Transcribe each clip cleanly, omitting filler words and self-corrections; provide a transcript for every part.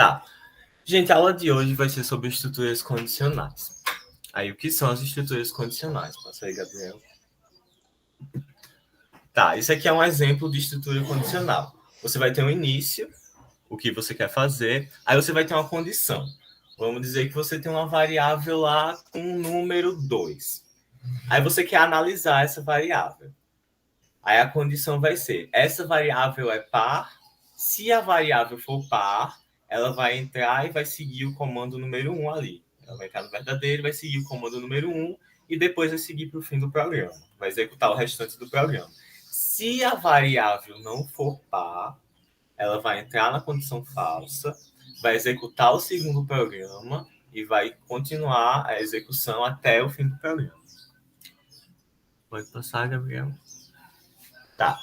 Tá. Gente, a aula de hoje vai ser sobre estruturas condicionais. Aí, o que são as estruturas condicionais? Passa aí, Gabriel. Tá, isso aqui é um exemplo de estrutura condicional. Você vai ter um início, o que você quer fazer, aí você vai ter uma condição. Vamos dizer que você tem uma variável lá com o número 2. Aí você quer analisar essa variável. Aí a condição vai ser, essa variável é par, se a variável for par, ela vai entrar e vai seguir o comando número 1 ali. Ela vai entrar no verdadeiro, vai seguir o comando número 1 e depois vai seguir para o fim do programa. Vai executar o restante do programa. Se a variável não for par, ela vai entrar na condição falsa, vai executar o segundo programa e vai continuar a execução até o fim do programa. Pode passar, Gabriel. Tá.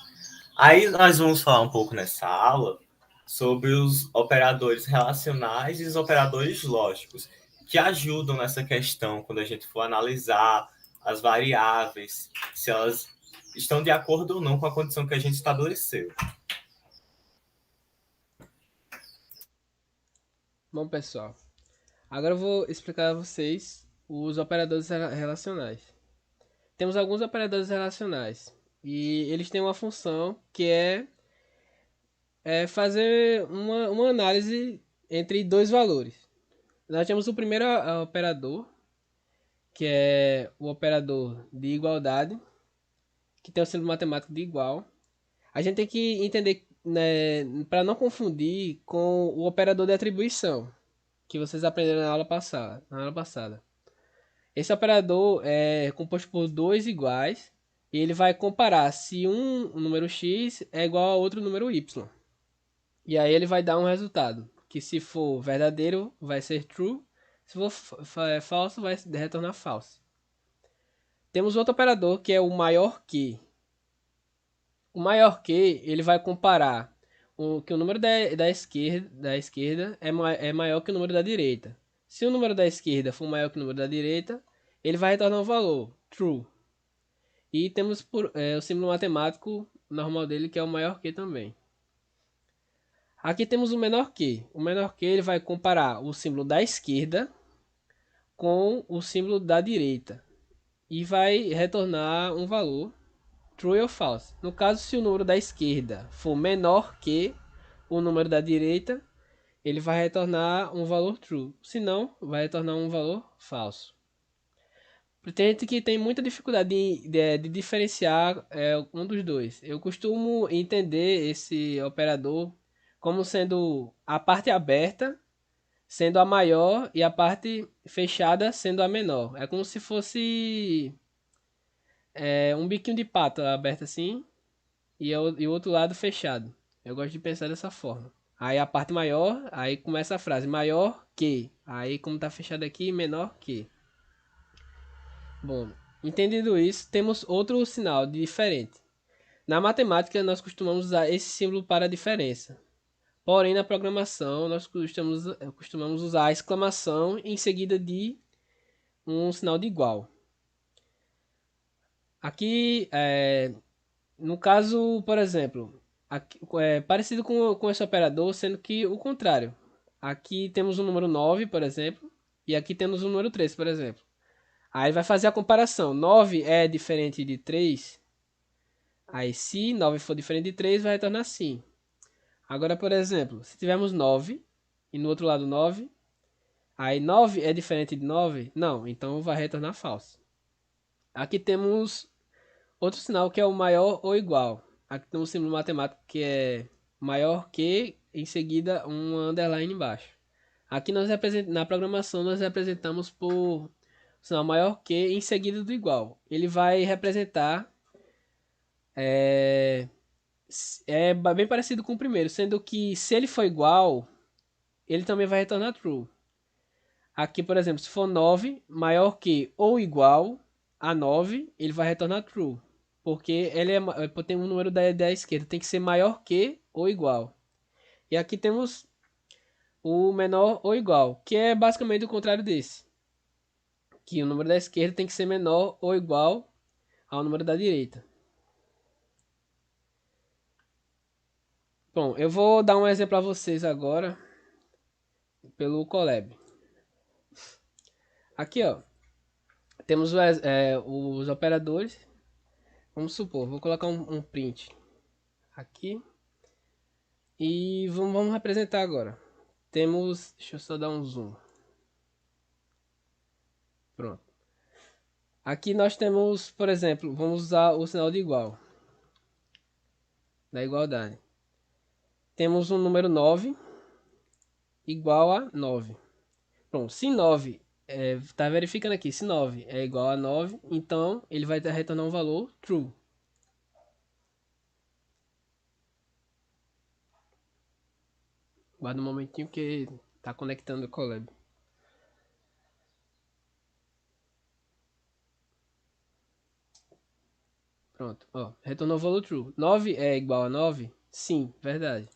Aí nós vamos falar um pouco nessa aula sobre os operadores relacionais e os operadores lógicos, que ajudam nessa questão quando a gente for analisar as variáveis, se elas estão de acordo ou não com a condição que a gente estabeleceu. Bom, pessoal, agora eu vou explicar a vocês os operadores relacionais. Temos alguns operadores relacionais e eles têm uma função que é fazer uma análise entre dois valores. Nós temos o primeiro operador, que é o operador de igualdade, que tem o símbolo matemático de igual. A gente tem que entender, né, para não confundir com o operador de atribuição, que vocês aprenderam na aula passada. Esse operador é composto por dois iguais e ele vai comparar se um número x é igual a outro número y. E aí ele vai dar um resultado, que se for verdadeiro vai ser true, se for falso vai retornar false. Temos outro operador que é o maior que. O maior que ele vai comparar que o número da esquerda é maior que o número da direita. Se o número da esquerda for maior que o número da direita, ele vai retornar um valor, true. E temos o símbolo matemático normal dele, que é o maior que também. Aqui temos o menor que. O menor que ele vai comparar o símbolo da esquerda com o símbolo da direita. E vai retornar um valor, true ou false. No caso, se o número da esquerda for menor que o número da direita, ele vai retornar um valor true. Se não, vai retornar um valor falso. Tem gente que tem muita dificuldade de diferenciar um dos dois. Eu costumo entender esse operador como sendo a parte aberta sendo a maior e a parte fechada sendo a menor. É como se fosse um biquinho de pato aberto assim e o outro lado fechado. Eu gosto de pensar dessa forma. Aí a parte maior, aí começa a frase maior que. Aí como tá fechado aqui, menor que. Bom, entendendo isso, temos outro sinal diferente. Na matemática, nós costumamos usar esse símbolo para a diferença. Porém, na programação, nós costumamos usar a exclamação em seguida de um sinal de igual. Aqui, no caso, por exemplo, aqui, é parecido com esse operador, sendo que o contrário. Aqui temos o número 9, por exemplo, e aqui temos o número 3, por exemplo. Aí vai fazer a comparação. 9 é diferente de 3. Aí se 9 for diferente de 3, vai retornar sim. Agora, por exemplo, se tivermos 9 e no outro lado 9, aí 9 é diferente de 9? Não, então vai retornar falso. Aqui temos outro sinal que é o maior ou igual. Aqui tem um símbolo matemático que é maior que, em seguida um underline embaixo. Aqui na programação nós representamos por sinal maior que em seguida do igual. Ele vai representar é, bem parecido com o primeiro, sendo que se ele for igual, ele também vai retornar true. Aqui, por exemplo, se for 9 maior que ou igual a 9, ele vai retornar true. Porque ele tem um número da esquerda, tem que ser maior que ou igual. E aqui temos o menor ou igual, que é basicamente o contrário desse. Que o número da esquerda tem que ser menor ou igual ao número da direita. Bom, eu vou dar um exemplo a vocês agora pelo Colab. Aqui, ó, temos os operadores. Vamos supor, vou colocar um print aqui. E vamos representar agora. Temos, deixa eu só dar um zoom. Pronto. Aqui nós temos, por exemplo, vamos usar o sinal de igual. Da igualdade. Temos um número 9 igual a 9. Pronto, se 9, tá verificando aqui, se 9 é igual a 9, então ele vai retornar um valor true. Guarda um momentinho que tá conectando o Colab. Pronto, ó, retornou o valor true. 9 é igual a 9? Sim, verdade.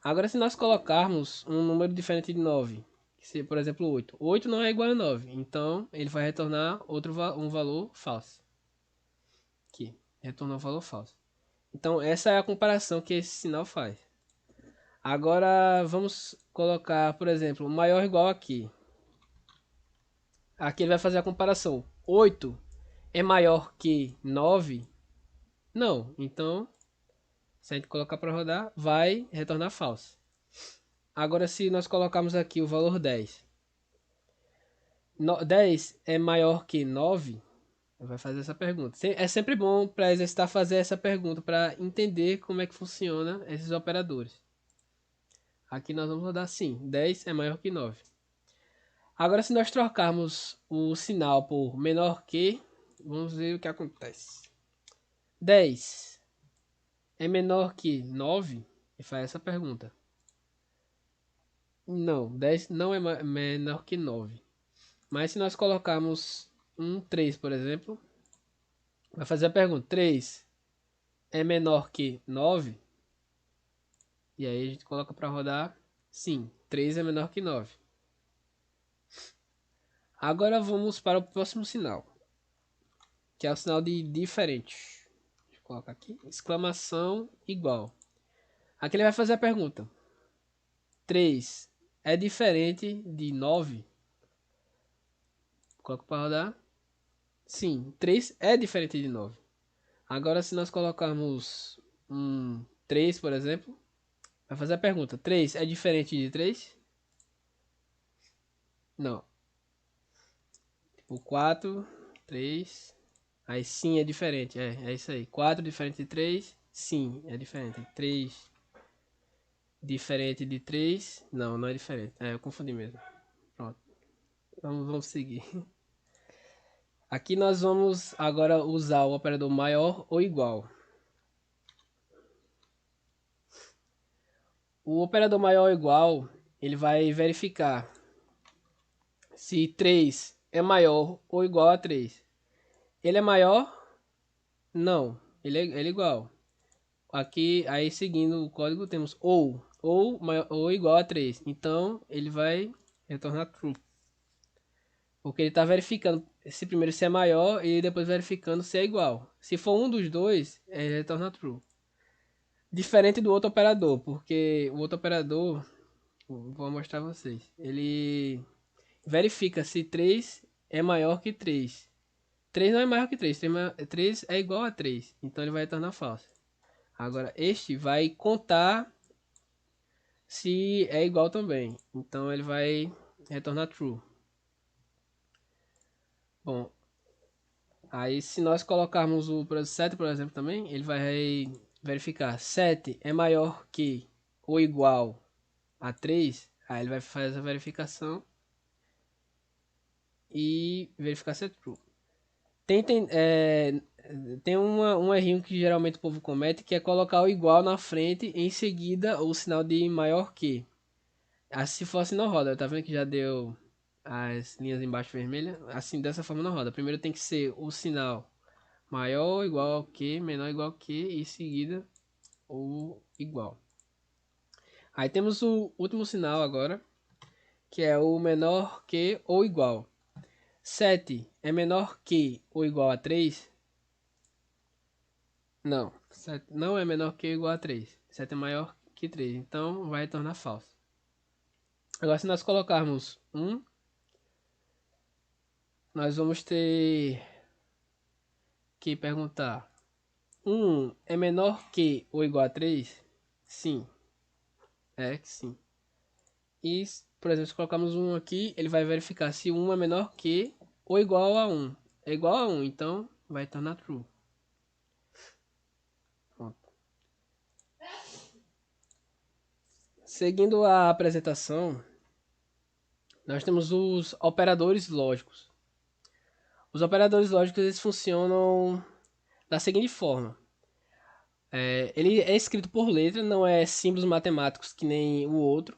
Agora se nós colocarmos um número diferente de 9, que seja, por exemplo, 8. 8 não é igual a 9, então ele vai retornar um valor falso. Aqui, retornou um valor falso. Então essa é a comparação que esse sinal faz. Agora vamos colocar, por exemplo, maior ou igual aqui. Aqui ele vai fazer a comparação. 8 é maior que 9? Não. Então, se a gente colocar para rodar, vai retornar falso. Agora se nós colocarmos aqui o valor 10. 10 é maior que 9? Vai fazer essa pergunta. É sempre bom para exercitar fazer essa pergunta, para entender como é que funciona esses operadores. Aqui nós vamos rodar sim. 10 é maior que 9. Agora, se nós trocarmos o sinal por menor que, vamos ver o que acontece. 10 é menor que 9? E faz essa pergunta. Não, 10 não é menor que 9. Mas se nós colocarmos um 3, por exemplo, vai fazer a pergunta. 3 é menor que 9? E aí a gente coloca para rodar. Sim, 3 é menor que 9. Agora vamos para o próximo sinal, que é o sinal de diferente. Deixa eu colocar aqui. Exclamação igual. Aqui ele vai fazer a pergunta. 3 é diferente de 9? Coloco para rodar. Sim, 3 é diferente de 9. Agora se nós colocarmos um 3, por exemplo, vai fazer a pergunta. 3 é diferente de 3? Não. Tipo 4, 3. Aí sim é diferente. É isso aí. 4 diferente de 3? Sim, é diferente. 3 diferente de 3? Não, não é diferente. Eu confundi mesmo. Pronto. Vamos seguir. Aqui nós vamos agora usar o operador maior ou igual. O operador maior ou igual, ele vai verificar se 3 é maior ou igual a 3. Ele é maior? Não, ele é igual. Aqui, aí seguindo o código, temos ou igual a 3. Então, ele vai retornar true. Porque ele está verificando se primeiro se é maior e depois verificando se é igual. Se for um dos dois, ele retorna true. Diferente do outro operador, porque o outro operador, vou mostrar a vocês, ele verifica se 3 é maior que 3. 3 não é maior que 3, 3 é igual a 3, então ele vai retornar falso. Agora, este vai contar se é igual também, então ele vai retornar true. Bom, aí se nós colocarmos o 7, por exemplo, também, ele vai verificar 7 é maior que ou igual a 3, aí ele vai fazer a verificação e verificar se é true. Tem um errinho que geralmente o povo comete, que é colocar o igual na frente e em seguida o sinal de maior que. Assim, se for assim não roda, tá vendo que já deu as linhas embaixo vermelhas? Assim, dessa forma não roda. Primeiro tem que ser o sinal maior ou igual que, menor ou igual que, e em seguida o igual. Aí temos o último sinal agora, que é o menor que ou igual. 7 é menor que ou igual a 3? Não, 7 não é menor que ou igual a 3. 7 é maior que 3, então vai retornar falso. Agora, se nós colocarmos 1, nós vamos ter que perguntar: 1 é menor que ou igual a 3? Sim, é que sim. E, por exemplo, se colocarmos 1 aqui, ele vai verificar se 1 é menor que ou igual a 1. É igual a 1, então vai tornar true. Pronto. Seguindo a apresentação, nós temos os operadores lógicos. Os operadores lógicos eles funcionam da seguinte forma. Ele é escrito por letra, não é símbolos matemáticos que nem o outro.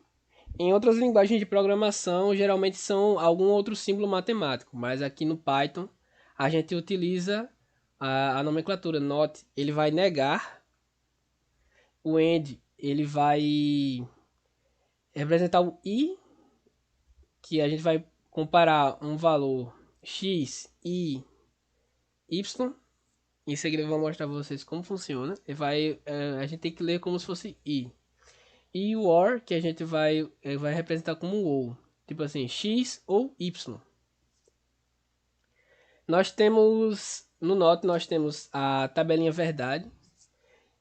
Em outras linguagens de programação, geralmente são algum outro símbolo matemático, mas aqui no Python a gente utiliza a nomenclatura not. Ele vai negar, o end ele vai representar o i, que a gente vai comparar um valor x, e y. Em seguida eu vou mostrar para vocês como funciona. A gente tem que ler como se fosse i. E o OR, que a gente vai representar como ou. Tipo assim, x ou y. Nós temos, no Not, nós temos a tabelinha verdade,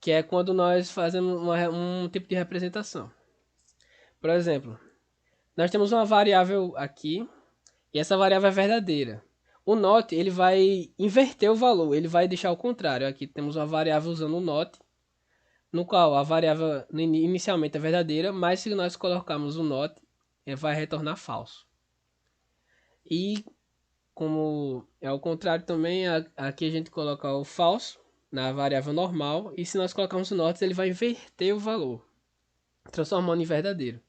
que é quando nós fazemos um tipo de representação. Por exemplo, nós temos uma variável aqui, e essa variável é verdadeira. O not, ele vai inverter o valor, ele vai deixar o contrário. Aqui temos uma variável usando o not, no qual a variável inicialmente é verdadeira, mas se nós colocarmos o not, ele vai retornar falso. E como é o contrário também, aqui a gente coloca o falso na variável normal, e se nós colocarmos o not, ele vai inverter o valor, transformando em verdadeiro.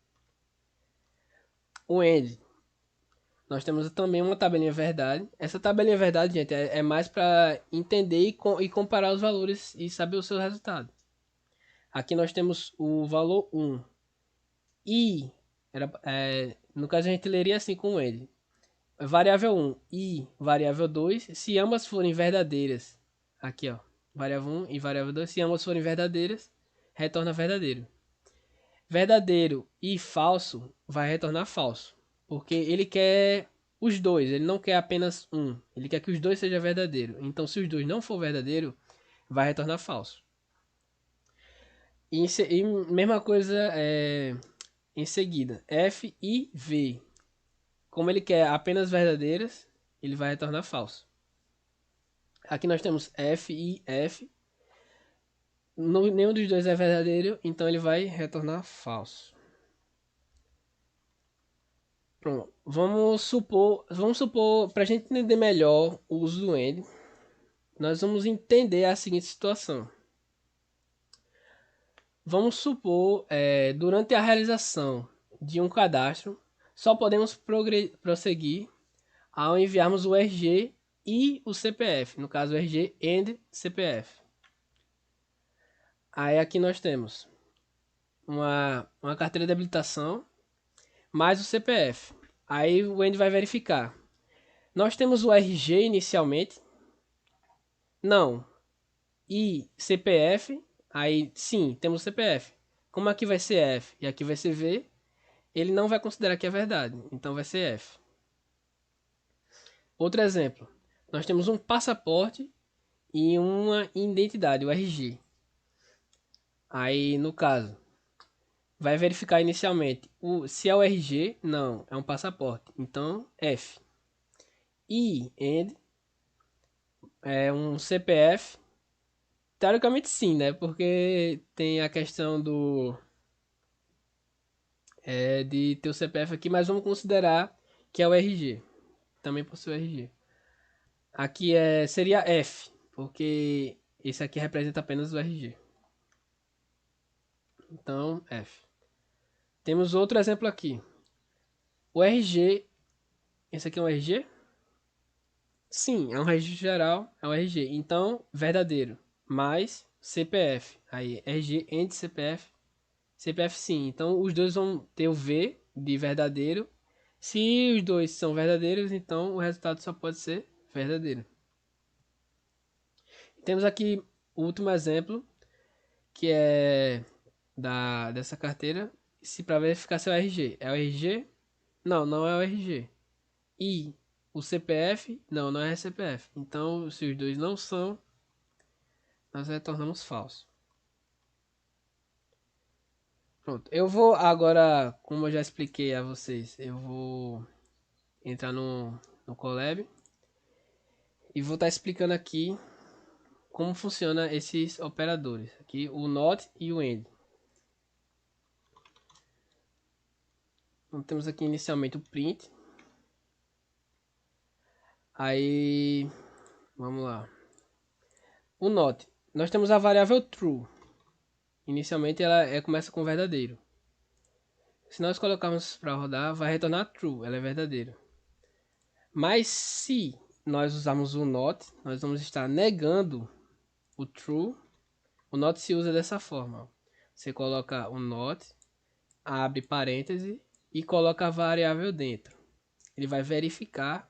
O end, nós temos também uma tabelinha verdade. Essa tabelinha verdade, gente, é mais para entender e comparar os valores e saber o seu resultado. Aqui nós temos o valor 1. E, no caso a gente leria assim com ele. Variável 1 e variável 2, se ambas forem verdadeiras. Aqui, ó. Variável 1 e variável 2, se ambas forem verdadeiras, retorna verdadeiro. Verdadeiro e falso vai retornar falso. Porque ele quer os dois, ele não quer apenas um. Ele quer que os dois sejam verdadeiros. Então, se os dois não for verdadeiro, vai retornar falso. E mesma coisa em seguida. F e V. Como ele quer apenas verdadeiras, ele vai retornar falso. Aqui nós temos F e F. Nenhum dos dois é verdadeiro, então ele vai retornar falso. Pronto. Vamos supor, para a gente entender melhor o uso do end, nós vamos entender a seguinte situação. Vamos supor, durante a realização de um cadastro, só podemos prosseguir ao enviarmos o RG e o CPF, no caso o RG and CPF. Aí aqui nós temos uma carteira de habilitação mais o CPF. Aí o end vai verificar. Nós temos o RG inicialmente? Não. E CPF? Aí sim, temos CPF. Como aqui vai ser F e aqui vai ser V, ele não vai considerar que é verdade. Então vai ser F. Outro exemplo. Nós temos um passaporte e uma identidade, o RG. Aí no caso, vai verificar inicialmente se é o RG, não, é um passaporte. Então F. E and é um CPF. Teoricamente sim, né? Porque tem a questão de ter o CPF aqui, mas vamos considerar que é o RG. Também possui o RG. Aqui seria F, porque esse aqui representa apenas o RG. Então, F. Temos outro exemplo aqui. O RG, esse aqui é um RG? Sim, é um registro geral, é um RG. Então, verdadeiro, mais CPF. Aí, RG entre CPF. CPF sim. Então, os dois vão ter o V de verdadeiro. Se os dois são verdadeiros, então o resultado só pode ser verdadeiro. Temos aqui o último exemplo, que é dessa carteira. se para verificar se é o RG. É o RG? Não, não é o RG. E o CPF? Não, não é CPF. Então, se os dois não são, nós retornamos falso. Pronto. Eu vou agora, como eu já expliquei a vocês, eu vou entrar no Colab e vou estar explicando aqui como funciona esses operadores. Aqui o NOT e o AND. Então, temos aqui inicialmente o print. Aí, vamos lá. O NOT. Nós temos a variável true. Inicialmente ela começa com verdadeiro. Se nós colocarmos para rodar, vai retornar true, ela é verdadeira. Mas se nós usarmos o not, nós vamos estar negando o true. O not se usa dessa forma. Você coloca o not, abre parêntese e coloca a variável dentro. Ele vai verificar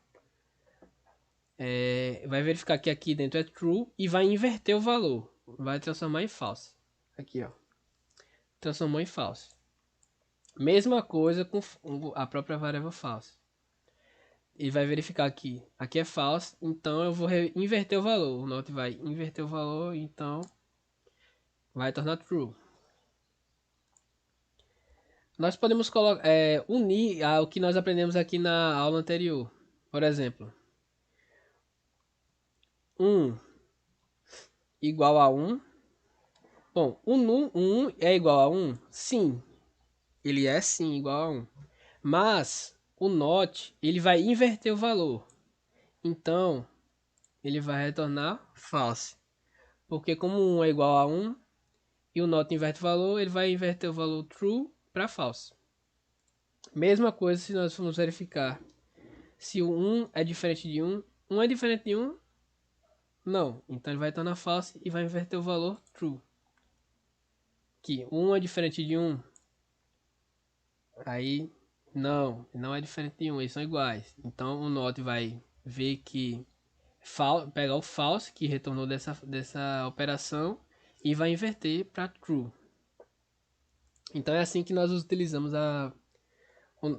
que aqui dentro é true e vai inverter o valor. Vai transformar em false. Aqui, ó. Transformou em false. Mesma coisa com a própria variável false. Ele vai verificar aqui. Aqui é false, então eu vou inverter o valor. O not vai inverter o valor, então vai tornar true. Nós podemos unir ao que nós aprendemos aqui na aula anterior. Por exemplo, 1 igual a 1. Bom, 1 é igual a 1? Sim. Ele é sim igual a 1. Mas o not, ele vai inverter o valor. Então, ele vai retornar false. Porque como 1 é igual a 1 e o not inverte o valor, ele vai inverter o valor true para false. Mesma coisa se nós formos verificar se o 1 é diferente de 1. 1 é diferente de 1? Não. Então ele vai tornar false e vai inverter o valor true. Aqui, 1 é diferente de 1. Aí, não é diferente de 1, eles são iguais. Então o not vai ver que pegar o false que retornou dessa operação e vai inverter para true. Então é assim que nós utilizamos o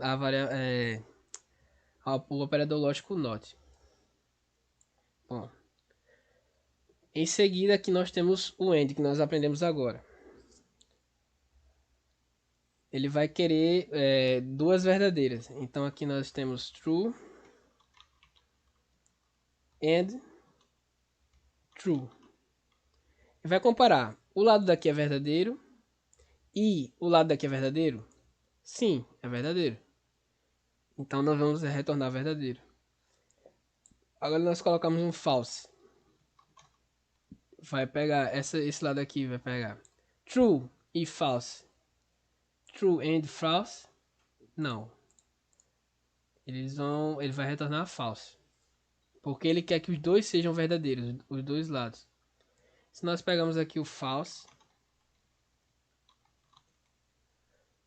operador lógico not. Bom, em seguida aqui nós temos o AND que nós aprendemos agora. Ele vai querer duas verdadeiras. Então aqui nós temos true and true. E vai comparar. O lado daqui é verdadeiro e o lado daqui é verdadeiro? Sim, é verdadeiro. Então nós vamos retornar verdadeiro. Agora nós colocamos um false. Vai pegar esse lado aqui, vai pegar true e false. True and false? Não. Ele vai retornar false. Porque ele quer que os dois sejam verdadeiros, os dois lados. Se nós pegamos aqui o false,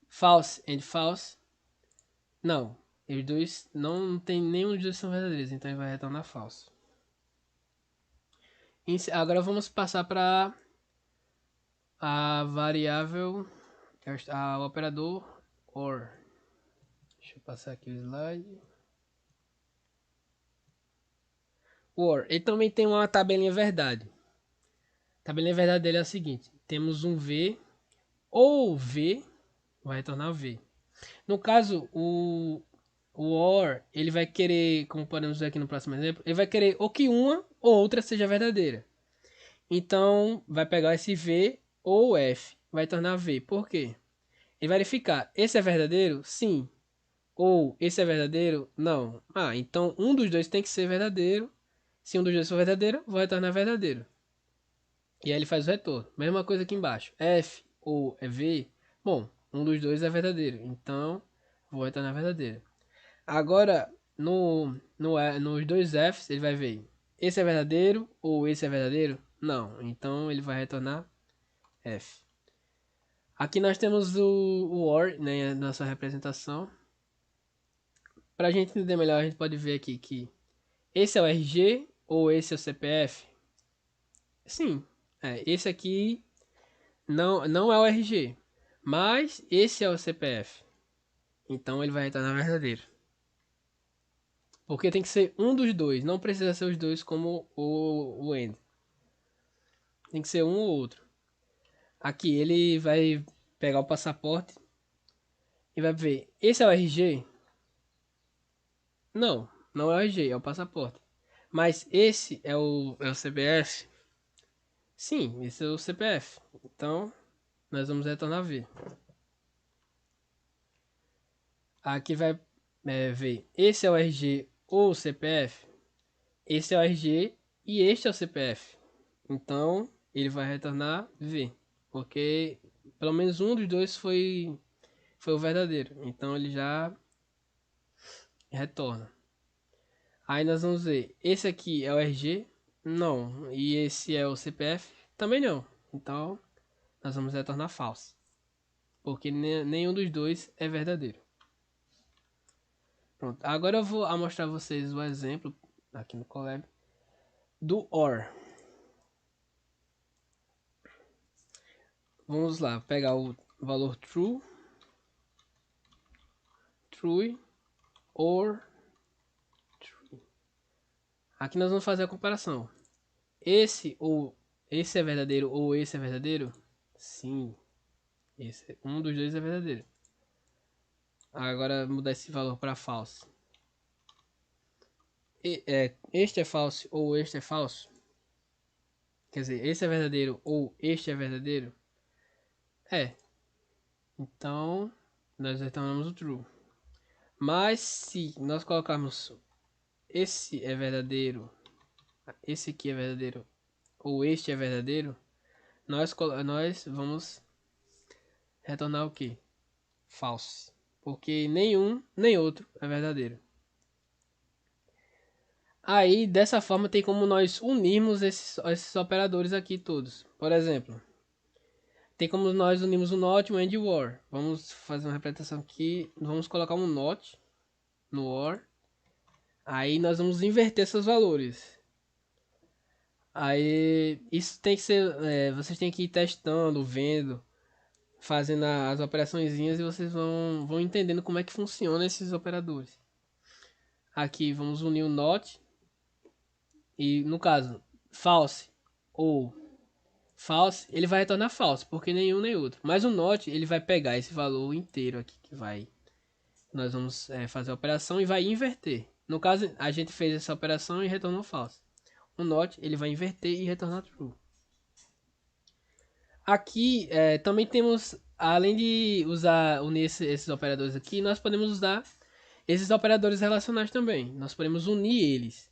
false and false, não, os dois não tem nenhum dos dois são verdadeiros, então ele vai retornar false. Agora vamos passar para a variável, o operador OR. Deixa eu passar aqui o slide. O OR, ele também tem uma tabelinha verdade. A tabelinha verdade dele é a seguinte: temos um V, ou V vai retornar V. No caso, o OR, ele vai querer, como podemos ver aqui no próximo exemplo, ele vai querer ou que uma ou outra seja verdadeira. Então, vai pegar esse V ou F, vai tornar V. Por quê? Ele vai verificar, esse é verdadeiro? Sim. Ou esse é verdadeiro? Não. Ah, então um dos dois tem que ser verdadeiro. Se um dos dois for verdadeiro, vai retornar verdadeiro. E aí ele faz o retorno. Mesma coisa aqui embaixo. F ou é V? Bom, um dos dois é verdadeiro. Então, vou retornar verdadeiro. Agora, nos dois Fs, ele vai ver. Esse é verdadeiro ou esse é verdadeiro? Não. Então, ele vai retornar F. Aqui nós temos o OR, né, nossa representação. Para a gente entender melhor, a gente pode ver aqui que esse é o RG ou esse é o CPF? Sim. Esse aqui não é o RG. Mas esse é o CPF. Então ele vai retornar verdadeiro. Porque tem que ser um dos dois. Não precisa ser os dois como o AND. Tem que ser um ou outro. Aqui ele vai pegar o passaporte e vai ver. Esse é o RG? Não, não é o RG, é o passaporte. Mas esse é o CPF? Sim, esse é o CPF. Então, nós vamos retornar V. Aqui vai ver. Esse é o RG ou o CPF? Esse é o RG e este é o CPF. Então, ele vai retornar V. Porque pelo menos um dos dois foi o verdadeiro. Então, ele já retorna. Aí nós vamos ver. Esse aqui é o RG? Não. E esse é o CPF? Também não. Então, nós vamos retornar falso. Porque nenhum dos dois é verdadeiro. Pronto. Agora eu vou mostrar a vocês o exemplo aqui no Colab do OR. Vamos lá, pegar o valor true, true, or true. Aqui nós vamos fazer a comparação. Esse é verdadeiro ou esse é verdadeiro? Sim. Um dos dois é verdadeiro. Agora mudar esse valor para falso. Este é falso ou este é falso? Quer dizer, esse é verdadeiro ou este é verdadeiro? É. Então, nós retornamos o true. Mas se nós colocarmos esse é verdadeiro, esse aqui é verdadeiro, ou este é verdadeiro, nós vamos retornar o que? Falso. Porque nenhum nem outro é verdadeiro. Aí, dessa forma, tem como nós unirmos esses operadores aqui todos. Por exemplo, tem como nós unirmos o NOT, o AND e o OR. Vamos fazer uma representação aqui. Vamos colocar um NOT no OR. Aí nós vamos inverter seus valores. Aí isso tem que ser. Vocês têm que ir testando, vendo, fazendo as operaçõezinhas e vocês vão entendendo como é que funciona esses operadores. Aqui vamos unir o NOT. E no caso, false ou false, ele vai retornar false, porque nenhum nem outro. Mas o NOT, ele vai pegar esse valor inteiro aqui que vai. Nós vamos fazer a operação e vai inverter. No caso, a gente fez essa operação e retornou false. O NOT, ele vai inverter e retornar true. Aqui também temos, além de unir esses operadores aqui, nós podemos usar esses operadores relacionais também. Nós podemos unir eles.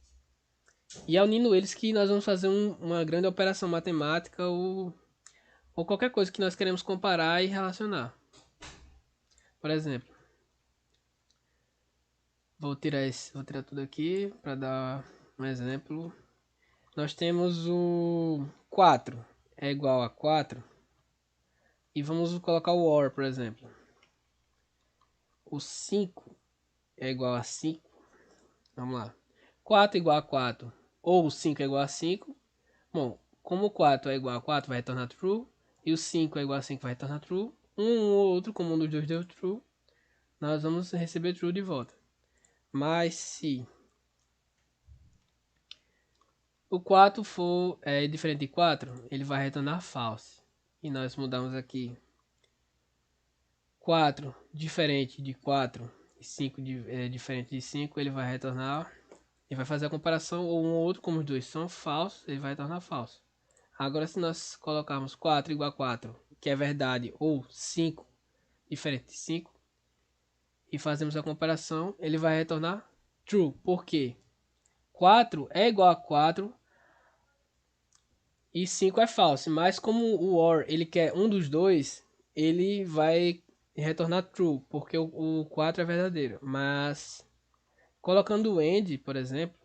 E é unindo eles que nós vamos fazer uma grande operação matemática ou qualquer coisa que nós queremos comparar e relacionar. Por exemplo, vou tirar tudo aqui para dar um exemplo. Nós temos o 4 é igual a 4 e vamos colocar o OR, por exemplo. O 5 é igual a 5. Vamos lá. 4 é igual a 4 ou 5 é igual a 5. Bom, como o 4 é igual a 4 vai retornar true e o 5 é igual a 5 vai retornar true. Um ou outro, como um dos dois deu true, nós vamos receber true de volta. Mas se o 4 for diferente de 4, ele vai retornar false. E nós mudamos aqui 4 diferente de 4 e 5 diferente de 5, ele vai retornar. Ele vai fazer a comparação, ou um ou outro, como os dois são falsos, ele vai retornar falso. Agora, se nós colocarmos 4 igual a 4, que é verdade, ou 5 diferente de 5, e fazemos a comparação, ele vai retornar true. Por quê? 4 é igual a 4 e 5 é falso. Mas como o OR ele quer um dos dois, ele vai retornar true, porque o 4 é verdadeiro. Mas colocando o AND, por exemplo,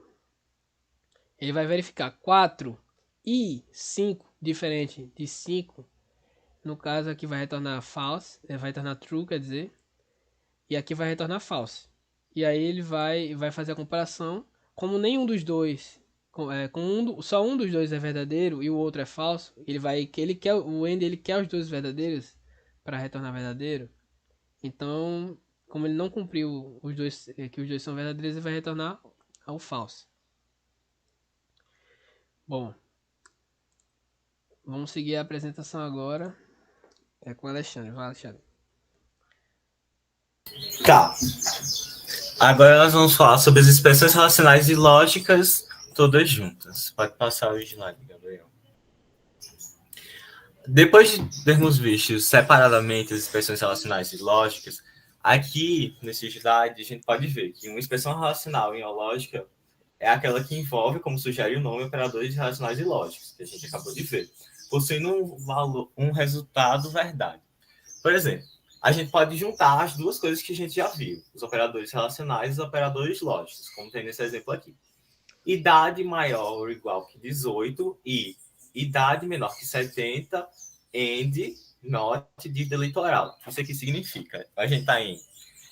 ele vai verificar 4 e 5 diferente de 5. No caso aqui vai retornar false, ele vai retornar true, quer dizer. E aqui vai retornar false. E aí ele vai fazer a comparação. Como nenhum dos dois, só um dos dois é verdadeiro e o outro é falso, ele quer o AND ele quer os dois verdadeiros. para retornar verdadeiro. Então, como ele não cumpriu os dois, que os dois são verdadeiros, ele vai retornar ao falso. Bom, vamos seguir a apresentação agora. É com o Alexandre. Vai, Alexandre. Tá. Agora nós vamos falar sobre as expressões relacionais e lógicas todas juntas. Pode passar o slide, Gabriel. Depois de termos visto separadamente as expressões relacionais e lógicas, aqui nesse slide a gente pode ver que uma expressão relacional e lógica é aquela que envolve, como sugere o nome, operadores relacionais e lógicos, que a gente acabou de ver, possuindo um resultado verdade. Por exemplo, a gente pode juntar as duas coisas que a gente já viu, os operadores relacionais e os operadores lógicos, como tem nesse exemplo aqui. Idade maior ou igual que 18 e idade menor que 70 and not de eleitoral. Isso aqui significa, a gente está em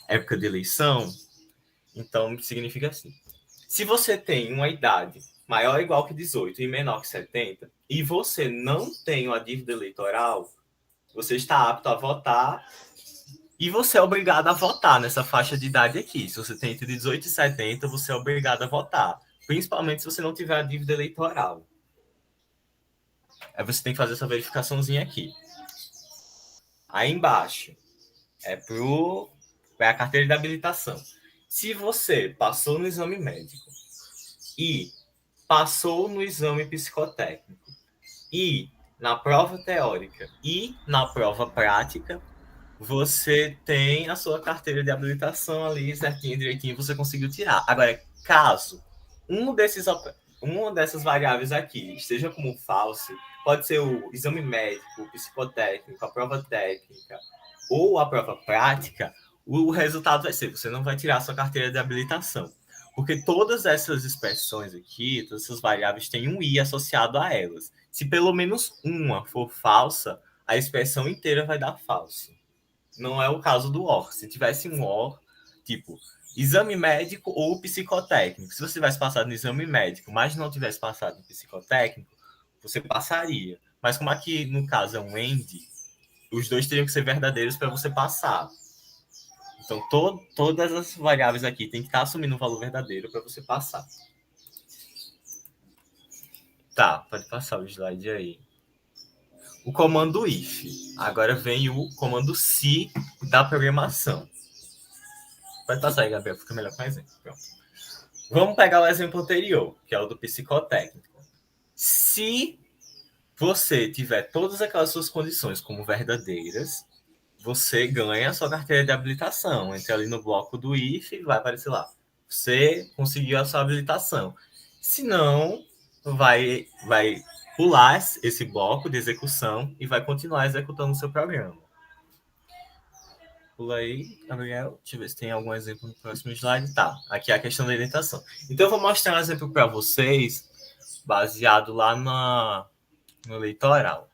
época de eleição, então significa assim. Se você tem uma idade maior ou igual que 18 e menor que 70, e você não tem uma dívida eleitoral, você está apto a votar e você é obrigado a votar nessa faixa de idade aqui. Se você tem entre 18 e 70, você é obrigado a votar. Principalmente se você não tiver a dívida eleitoral. Aí você tem que fazer essa verificaçãozinha aqui. Aí embaixo é a carteira de habilitação. Se você passou no exame médico e passou no exame psicotécnico e na prova teórica e na prova prática, você tem a sua carteira de habilitação ali certinho, direitinho, você conseguiu tirar. Agora, caso uma dessas variáveis aqui esteja como falso, pode ser o exame médico, o psicotécnico, a prova técnica ou a prova prática, o resultado vai ser, você não vai tirar a sua carteira de habilitação. Porque todas essas expressões aqui, todas essas variáveis têm um i associado a elas. Se pelo menos uma for falsa, a expressão inteira vai dar falso. Não é o caso do OR. Se tivesse um OR, tipo, exame médico ou psicotécnico. Se você tivesse passado no exame médico, mas não tivesse passado no psicotécnico, você passaria. Mas como aqui, no caso, é um AND, os dois teriam que ser verdadeiros para você passar. Então, todas as variáveis aqui tem que estar assumindo um valor verdadeiro para você passar. Tá, pode passar o slide aí. O comando if. Agora vem o comando se da programação. Pode passar aí, Gabriel, fica melhor com o exemplo. Pronto. Vamos pegar o exemplo anterior, que é o do psicotécnico. Se você tiver todas aquelas suas condições como verdadeiras, você ganha a sua carteira de habilitação. Entra ali no bloco do if e vai aparecer lá. Você conseguiu a sua habilitação. Se não, vai pular esse bloco de execução e vai continuar executando o seu programa. Pula aí, Gabriel. Deixa eu ver se tem algum exemplo no próximo slide. Tá, aqui é a questão da indentação. Então, eu vou mostrar um exemplo para vocês, baseado lá no eleitoral.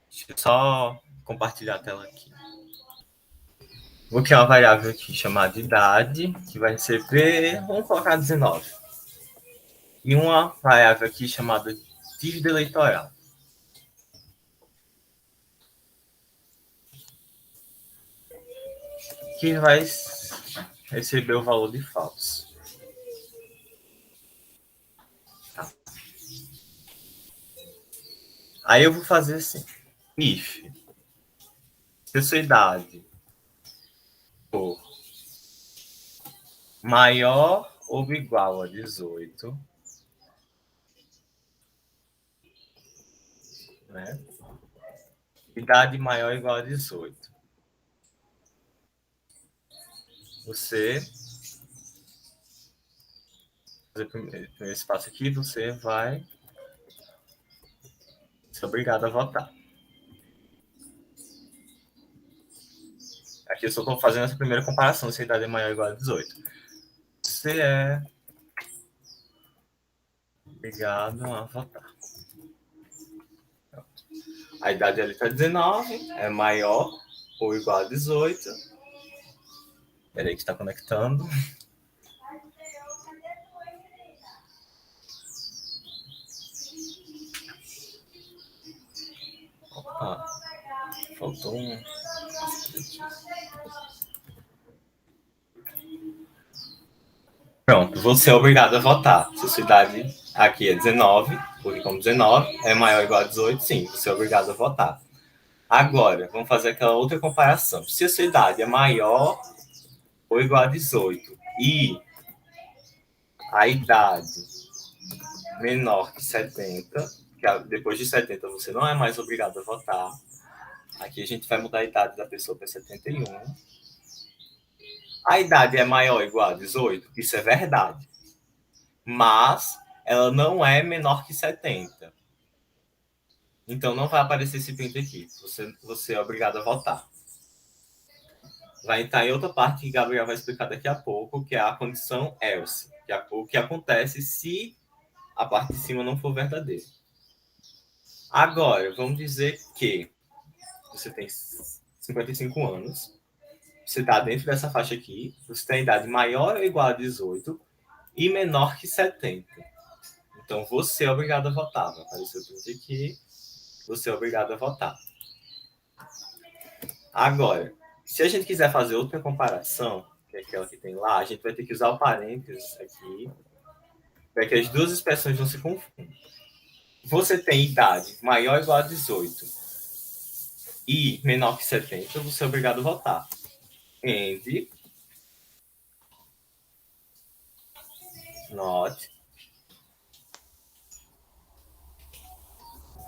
Deixa eu só compartilhar a tela aqui. Vou criar uma variável aqui chamada idade, que vai receber, vamos colocar 19. E uma variável aqui chamada dívida eleitoral. Que vai receber o valor de falso. Tá. Aí eu vou fazer assim. If. Se a sua idade for maior ou igual a 18, né? Idade maior ou igual a 18. Você, fazer o primeiro espaço aqui, você vai ser obrigado a votar. Aqui eu só estou fazendo essa primeira comparação, se a idade é maior ou igual a 18. Você é obrigado a votar. A idade ali está 19, é maior ou igual a 18. Espera aí que está conectando. Opa. Faltou um. Pronto, você é obrigado a votar. Se a sua idade aqui é 19, porque como 19 é maior ou igual a 18, sim, você é obrigado a votar. Agora, vamos fazer aquela outra comparação. Se a sua idade é maior ou igual a 18 e a idade menor que 70, que depois de 70 você não é mais obrigado a votar. Aqui a gente vai mudar a idade da pessoa para 71. A idade é maior ou igual a 18, isso é verdade. Mas ela não é menor que 70. Então não vai aparecer esse print aqui. Você é obrigado a votar. Vai entrar em outra parte que Gabriel vai explicar daqui a pouco, que é a condição else, que é o que acontece se a parte de cima não for verdadeira. Agora, vamos dizer que você tem 55 anos, você está dentro dessa faixa aqui, você tem a idade maior ou igual a 18 e menor que 70. Então, você é obrigado a votar. Vai aparecer o print aqui, você é obrigado a votar. Agora, se a gente quiser fazer outra comparação, que é aquela que tem lá, a gente vai ter que usar o parênteses aqui, para que as duas expressões não se confundam. Você tem idade maior ou igual a 18 e menor que 70, você é obrigado a votar. And not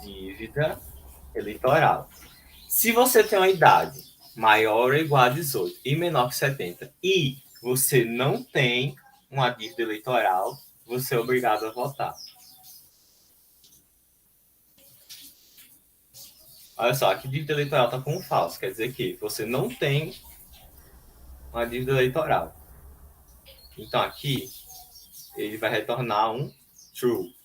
dívida eleitoral. Se você tem uma idade maior ou igual a 18 e menor que 70 e você não tem uma dívida eleitoral, você é obrigado a votar. Olha só, aqui dívida eleitoral está com um falso, quer dizer que você não tem uma dívida eleitoral. Então aqui ele vai retornar um true.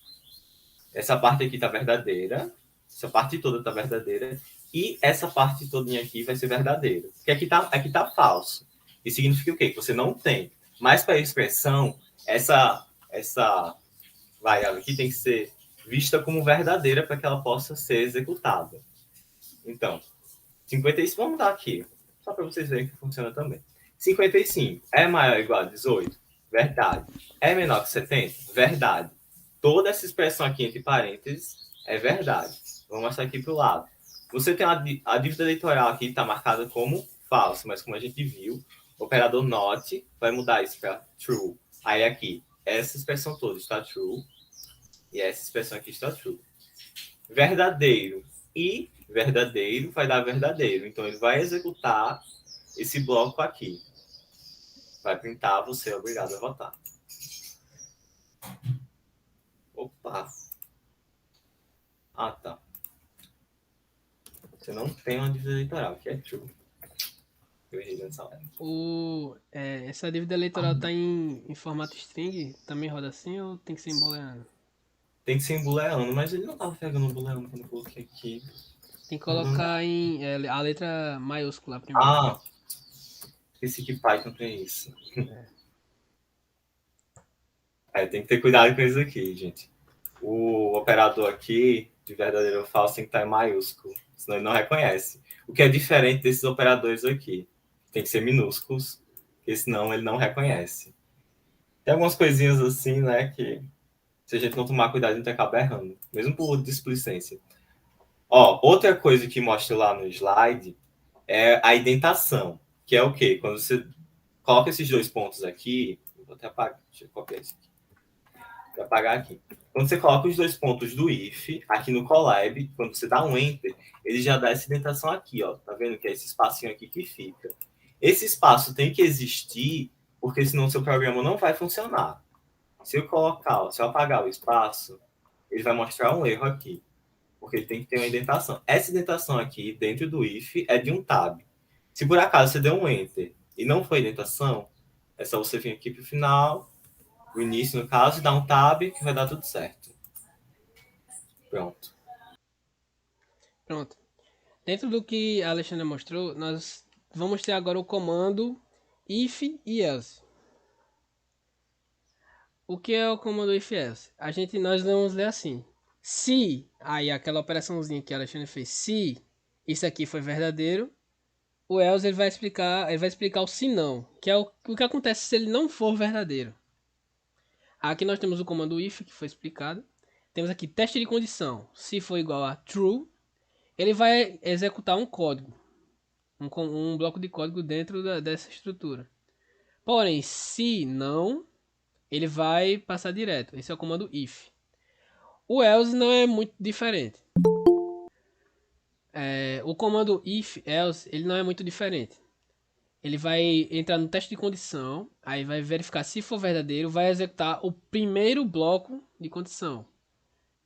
Essa parte aqui está verdadeira, essa parte toda está verdadeira e essa parte todinha aqui vai ser verdadeira. Porque aqui tá falso. Isso significa o quê? Que você não tem. Mas para a expressão, essa variável aqui tem que ser vista como verdadeira para que ela possa ser executada. Então, 55, vamos dar aqui, só para vocês verem que funciona também. 55 é maior ou igual a 18? Verdade. É menor que 70? Verdade. Toda essa expressão aqui entre parênteses é verdade. Vou mostrar aqui para o lado. Você tem a dívida eleitoral aqui está marcada como falso, mas como a gente viu, o operador not vai mudar isso para true. Aí aqui, essa expressão toda está true e essa expressão aqui está true. Verdadeiro e verdadeiro vai dar verdadeiro. Então ele vai executar esse bloco aqui. Vai printar, você é obrigado a votar. Opa! Ah, tá. Você não tem uma dívida eleitoral, que é true. Eu errei nessa hora. Essa dívida eleitoral tá em formato string? Também roda assim ou tem que ser em booleano? Tem que ser em booleano, mas ele não tava pegando booleano quando eu coloquei aqui. Tem que colocar a letra maiúscula primeiro. Ah! Esqueci que Python tem isso. Tem que ter cuidado com isso aqui, gente. O operador aqui, de verdadeiro ou falso, tem que estar em maiúsculo, senão ele não reconhece. O que é diferente desses operadores aqui. Tem que ser minúsculos, porque senão ele não reconhece. Tem algumas coisinhas assim, né, que se a gente não tomar cuidado, a gente acaba errando, mesmo por displicência. Ó, outra coisa que mostra lá no slide é a indentação, que é o quê? Quando você coloca esses dois pontos aqui, vou até apagar, deixa eu copiar isso aqui. Vou apagar aqui. Quando você coloca os dois pontos do if aqui no Colab, quando você dá um enter, ele já dá essa indentação aqui, ó. Tá vendo que é esse espacinho aqui que fica. Esse espaço tem que existir, porque senão seu programa não vai funcionar. Se eu apagar o espaço, ele vai mostrar um erro aqui, porque ele tem que ter uma indentação. Essa indentação aqui, dentro do if, é de um tab. Se por acaso você deu um enter e não foi indentação, é só você vir aqui para o final, o início no caso, e dar um tab que vai dar tudo certo. Pronto. Pronto. Dentro do que a Alexandra mostrou, nós vamos ter agora o comando if e else. O que é o comando if else? Nós vamos ler assim. Se, aí aquela operaçãozinha que a Alexandre fez, se isso aqui foi verdadeiro. O else ele vai explicar o se não, que é o que acontece se ele não for verdadeiro. Aqui nós temos o comando if, que foi explicado. Temos aqui teste de condição. Se for igual a true, ele vai executar um código, um bloco de código dentro dessa estrutura. Porém, se não, ele vai passar direto. Esse é o comando if. O else não é muito diferente. O comando if else ele não é muito diferente. Ele vai entrar no teste de condição, aí vai verificar se for verdadeiro, vai executar o primeiro bloco de condição.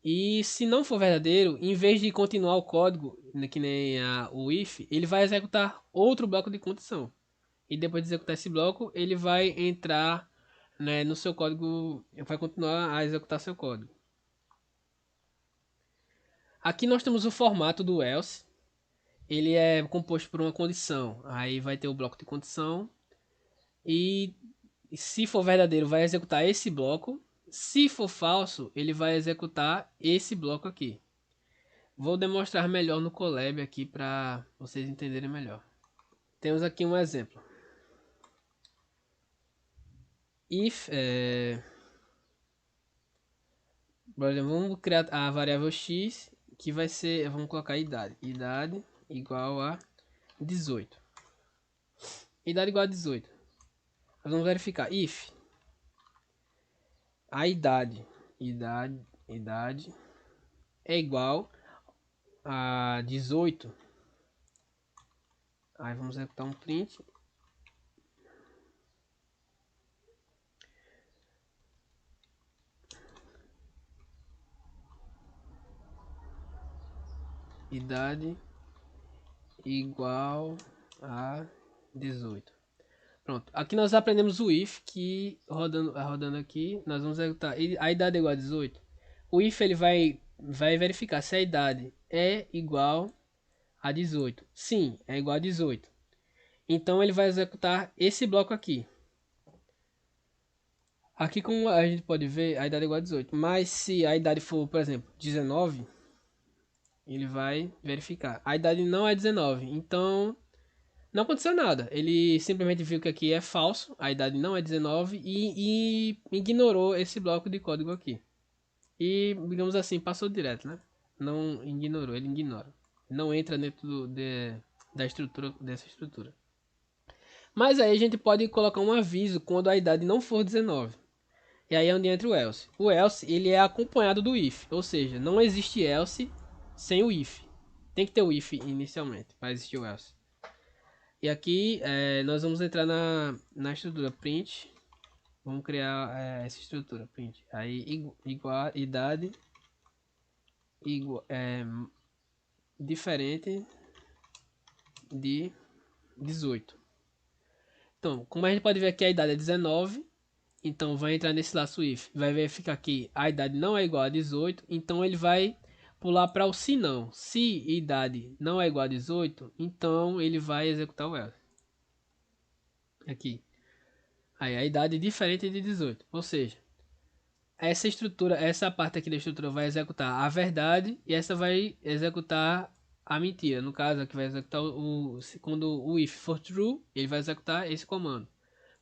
E se não for verdadeiro, em vez de continuar o código, que nem o if, ele vai executar outro bloco de condição. E depois de executar esse bloco, ele vai entrar, né, no seu código, vai continuar a executar seu código. Aqui nós temos o formato do else. Ele é composto por uma condição. Aí vai ter o bloco de condição. E se for verdadeiro, vai executar esse bloco. Se for falso, ele vai executar esse bloco aqui. Vou demonstrar melhor no Colab aqui para vocês entenderem melhor. Temos aqui um exemplo. If, por exemplo, vamos criar a variável x, que vai ser, vamos colocar idade. Idade igual a 18. Idade igual a 18. Nós vamos verificar if a idade é igual a 18. Aí vamos executar um print. Idade igual a 18. Pronto. Aqui nós aprendemos o if, que rodando aqui, nós vamos executar a idade é igual a 18. O if ele vai verificar se a idade é igual a 18. Sim, é igual a 18. Então ele vai executar esse bloco aqui. Aqui, como a gente pode ver, a idade é igual a 18. Mas se a idade for, por exemplo, 19, ele vai verificar. A idade não é 19, então não aconteceu nada. Ele simplesmente viu que aqui é falso, a idade não é 19 e ignorou esse bloco de código aqui. E, digamos assim, passou direto, né? Não ignorou, ele ignora. Não entra dentro da estrutura, dessa estrutura. Mas aí a gente pode colocar um aviso quando a idade não for 19. E aí é onde entra o else. O else ele é acompanhado do if, ou seja, não existe else sem o if. Tem que ter o if inicialmente para existir o else. E aqui nós vamos entrar na estrutura print. Vamos criar essa estrutura print. Aí igual idade diferente de 18. Então, como a gente pode ver aqui, a idade é 19. Então vai entrar nesse laço if. Vai verificar que a idade não é igual a 18. Então ele vai pular para o se não. Se idade não é igual a 18, então ele vai executar o else. Aqui. Aí a idade é diferente de 18. Ou seja, essa estrutura, essa parte aqui da estrutura vai executar a verdade e essa vai executar a mentira. No caso, aqui vai executar quando o if for true, ele vai executar esse comando.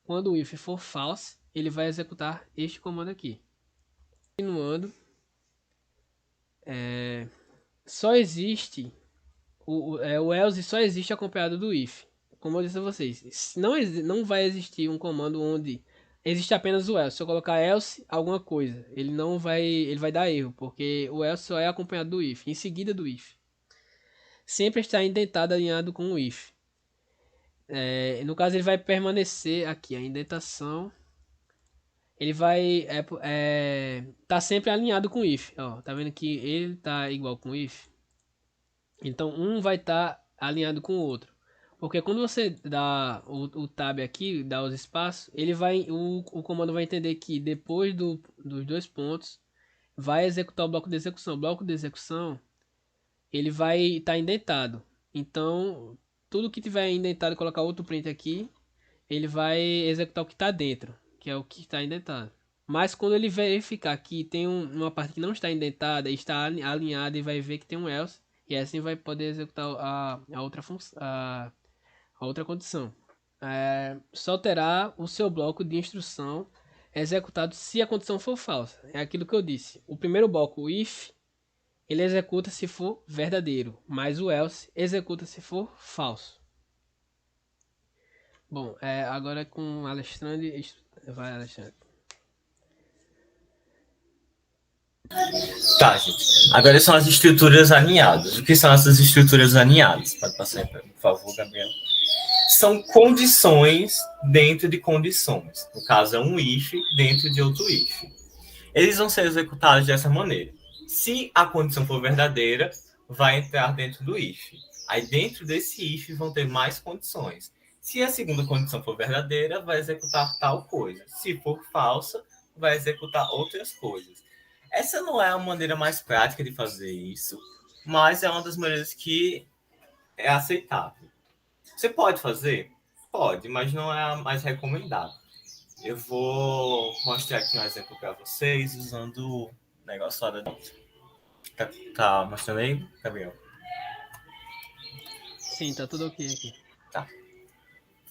Quando o if for false, ele vai executar este comando aqui. Continuando, só existe o else só existe acompanhado do if. Como eu disse a vocês, não vai existir um comando onde existe apenas o else. Se eu colocar else alguma coisa, ele vai dar erro, porque o else só é acompanhado do if, em seguida do if. Sempre está indentado alinhado com o if. No caso ele vai permanecer aqui a indentação. Ele vai tá sempre alinhado com o if. Ó, tá vendo que ele tá igual com o if? Então um vai estar alinhado com o outro. Porque quando você dá o tab aqui, dá os espaços, o comando vai entender que depois dos dois pontos vai executar o bloco de execução. O bloco de execução ele vai estar indentado. Então tudo que tiver indentado, colocar outro print aqui, ele vai executar o que está dentro, que é o que está indentado. Mas quando ele verificar que tem uma parte que não está indentada, está alinhada e vai ver que tem um else, E assim vai poder executar a outra função, a outra condição. Só terá o seu bloco de instrução executado se a condição for falsa. É aquilo que eu disse. O primeiro bloco, o if, ele executa se for verdadeiro, mas o else executa se for falso. Bom, agora com Alexandre. Vai, Alexandre. Tá, gente. Agora são as estruturas alinhadas. O que são essas estruturas alinhadas? Pode passar aí, por favor, Gabriel. São condições dentro de condições. No caso, é um if dentro de outro if. Eles vão ser executados dessa maneira. Se a condição for verdadeira, vai entrar dentro do if. Aí, dentro desse if, vão ter mais condições. Se a segunda condição for verdadeira, vai executar tal coisa. Se for falsa, vai executar outras coisas. Essa não é a maneira mais prática de fazer isso, mas é uma das maneiras que é aceitável. Você pode fazer? Pode, mas não é a mais recomendada. Eu vou mostrar aqui um exemplo para vocês usando o negócio lá da dentro. Tá mostrando aí, Gabriel? Sim, tá tudo ok aqui. Tá.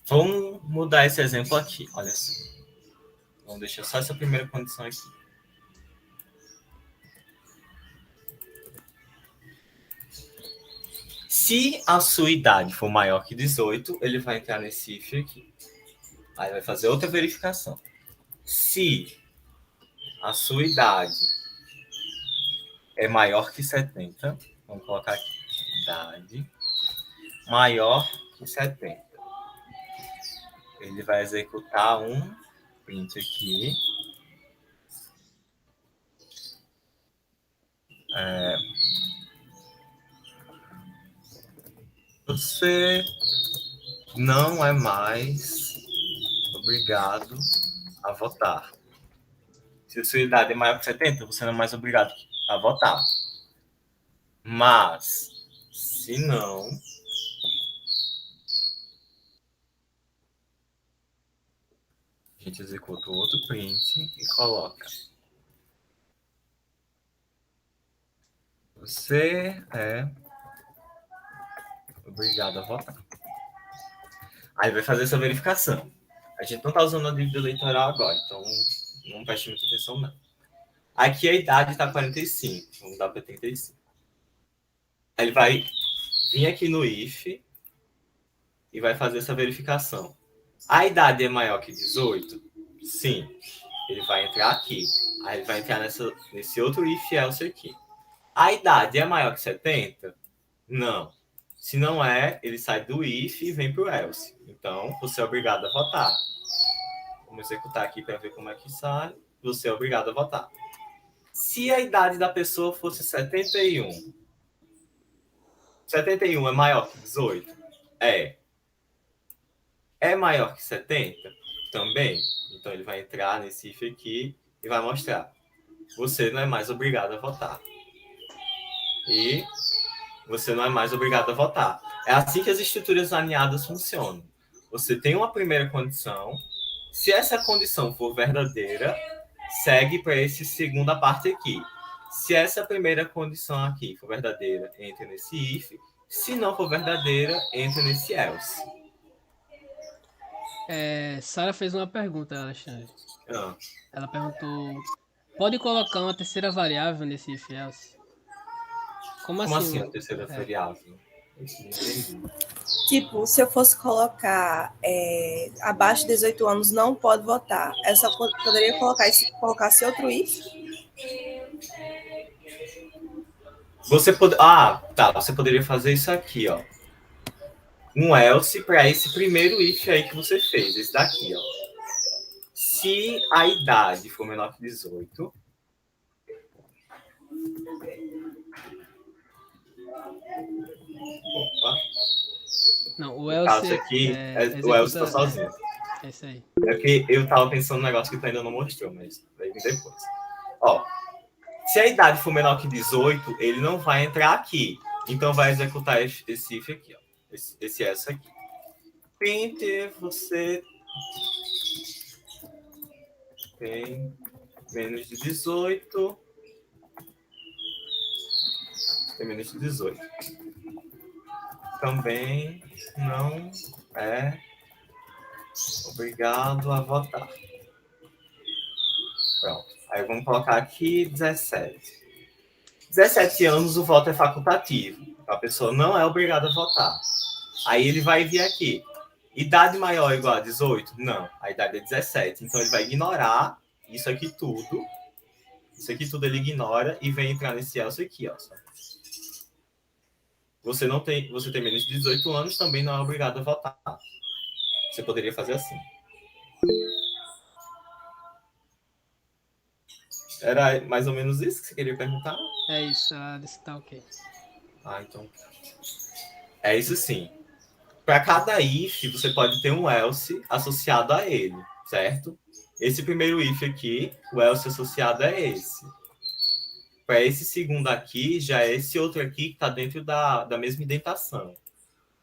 Vamos mudar esse exemplo aqui, olha só. Vamos deixar só essa primeira condição aqui. Se a sua idade for maior que 18, ele vai entrar nesse if aqui. Aí vai fazer outra verificação. Se a sua idade é maior que 70, vamos colocar aqui, idade maior que 70. Ele vai executar um print aqui. Você não é mais obrigado a votar. Se a sua idade é maior que 70, você não é mais obrigado a votar. Mas, se não, a gente executa o outro print e coloca. Você é obrigado a votar. Aí vai fazer essa verificação. A gente não está usando a dívida eleitoral agora, então não preste muita atenção, não. Aqui a idade está 45, vamos dar para 35. Aí ele vai vir aqui no if e vai fazer essa verificação. A idade é maior que 18? Sim. Ele vai entrar aqui. Aí ele vai entrar nesse outro if else aqui. A idade é maior que 70? Não. Se não é, ele sai do if e vem para o else. Então, você é obrigado a votar. Vamos executar aqui para ver como é que sai. Você é obrigado a votar. Se a idade da pessoa fosse 71, 71 é maior que 18? É. É maior que 70? Também. Então, ele vai entrar nesse if aqui e vai mostrar. Você não é mais obrigado a votar. E você não é mais obrigado a votar. É assim que as estruturas alinhadas funcionam. Você tem uma primeira condição. Se essa condição for verdadeira, segue para essa segunda parte aqui. Se essa primeira condição aqui for verdadeira, entra nesse if. Se não for verdadeira, entra nesse else. Sara fez uma pergunta, Alexandre. Ah. Ela perguntou: pode colocar uma terceira variável nesse if else? Como assim a terceira variável? Tipo, se eu fosse colocar abaixo de 18 anos não pode votar, eu só poderia colocasse outro if? Você poderia fazer isso aqui, ó. Um else para esse primeiro if aí que você fez, esse daqui, ó. Se a idade for menor que 18, opa. Não, o else aqui, o else tá sozinho. É isso aí. É que eu tava pensando num negócio que tu ainda não mostrou, mas vai vir depois. Ó, se a idade for menor que 18, ele não vai entrar aqui. Então vai executar esse if aqui, ó. Esse else aqui. Print, você tem menos de 18. tem menos de 18. Também não é obrigado a votar. Pronto. Aí vamos colocar aqui 17. 17 anos o voto é facultativo. A pessoa não é obrigada a votar. Aí ele vai vir aqui. Idade maior ou igual a 18? Não. A idade é 17. Então ele vai ignorar isso aqui tudo. Isso aqui tudo ele ignora e vem entrar nesse else aqui, ó. Você tem menos de 18 anos, também não é obrigado a votar. Você poderia fazer assim. Era mais ou menos isso que você queria perguntar? É isso, ela disse que tá ok. Então. É isso sim. Para cada if, você pode ter um else associado a ele, certo? Esse primeiro if aqui, o else associado é esse. Para esse segundo aqui, já é esse outro aqui que está dentro da mesma indentação.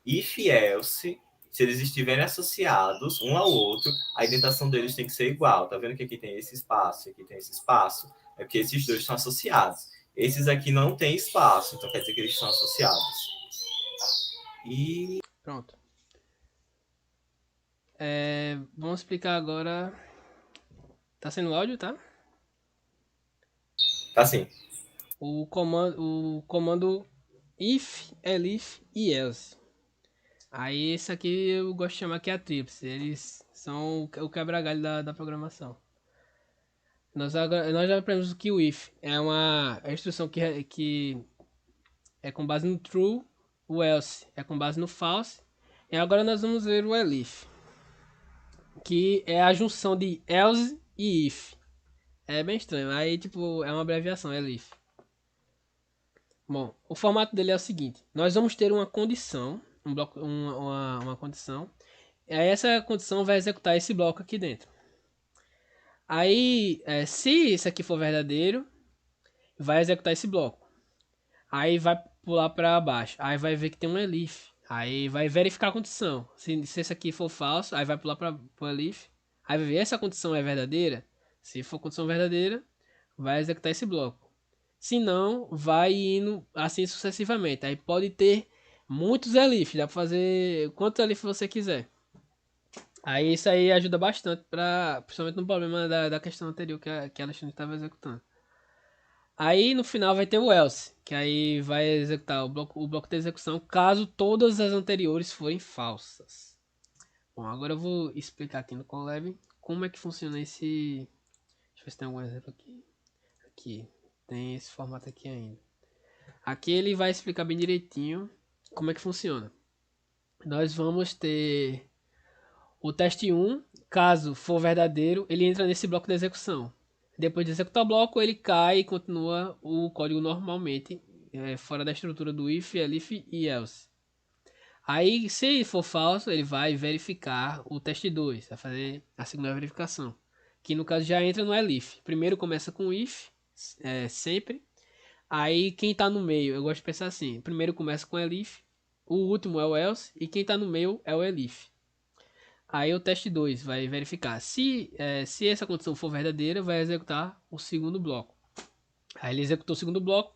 If e else, se eles estiverem associados um ao outro, a indentação deles tem que ser igual. Tá vendo que aqui tem esse espaço, aqui tem esse espaço? É porque esses dois estão associados. Esses aqui não têm espaço, então quer dizer que eles estão associados. E pronto. Vamos explicar agora. Tá sendo áudio, tá? Tá sim. O comando if, elif e else. Aí esse aqui eu gosto de chamar que é a tríplice. Eles são o quebra-galho da programação. Nós já aprendemos que o if é uma instrução que é com base no true, o else é com base no false. E agora nós vamos ver o elif, que é a junção de else e if. É bem estranho, aí tipo é uma abreviação, elif. Bom, o formato dele é o seguinte: nós vamos ter uma condição, um bloco, uma condição. E aí essa condição vai executar esse bloco aqui dentro. Aí, se isso aqui for verdadeiro, vai executar esse bloco. Aí vai pular para baixo. Aí vai ver que tem um elif. Aí vai verificar a condição. Se esse aqui for falso, aí vai pular para o elif. Aí vai ver essa condição é verdadeira. Se for condição verdadeira, vai executar esse bloco. Se não, vai indo assim sucessivamente. Aí pode ter muitos elifs. Dá para fazer quantos elifs você quiser. Aí isso aí ajuda bastante, principalmente no problema da questão anterior que a Alexandre estava executando. Aí no final vai ter o else, que aí vai executar o bloco de execução caso todas as anteriores forem falsas. Bom, agora eu vou explicar aqui no Colab como é que funciona esse... Deixa eu ver se tem algum exemplo aqui. Aqui, tem esse formato aqui ainda. Aqui ele vai explicar bem direitinho como é que funciona. Nós vamos ter o teste 1, caso for verdadeiro, ele entra nesse bloco de execução. Depois de executar o bloco, ele cai e continua o código normalmente, fora da estrutura do if, elif e else. Aí, se for falso, ele vai verificar o teste 2, vai fazer a segunda verificação, que no caso já entra no elif. Primeiro começa com if, sempre. Aí quem está no meio, eu gosto de pensar assim, primeiro começa com elif, o último é o else e quem está no meio é o elif. Aí o teste 2 vai verificar se essa condição for verdadeira, vai executar o segundo bloco. Aí ele executou o segundo bloco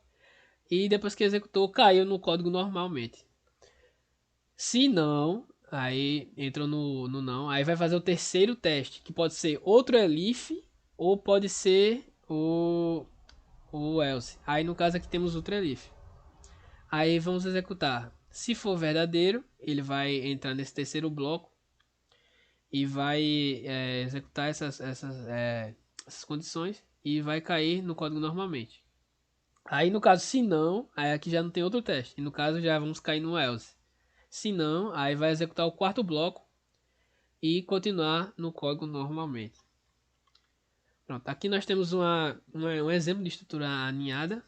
e depois que executou, caiu no código normalmente. Se não, aí entrou no não, aí vai fazer o terceiro teste, que pode ser outro elif ou pode ser o else. Aí no caso aqui temos outro elif. Aí vamos executar. Se for verdadeiro, ele vai entrar nesse terceiro bloco e vai executar essas condições e vai cair no código normalmente. Aí no caso, se não, aí aqui já não tem outro teste. E no caso já vamos cair no else. Se não, aí vai executar o quarto bloco e continuar no código normalmente. Pronto, aqui nós temos um exemplo de estrutura aninhada,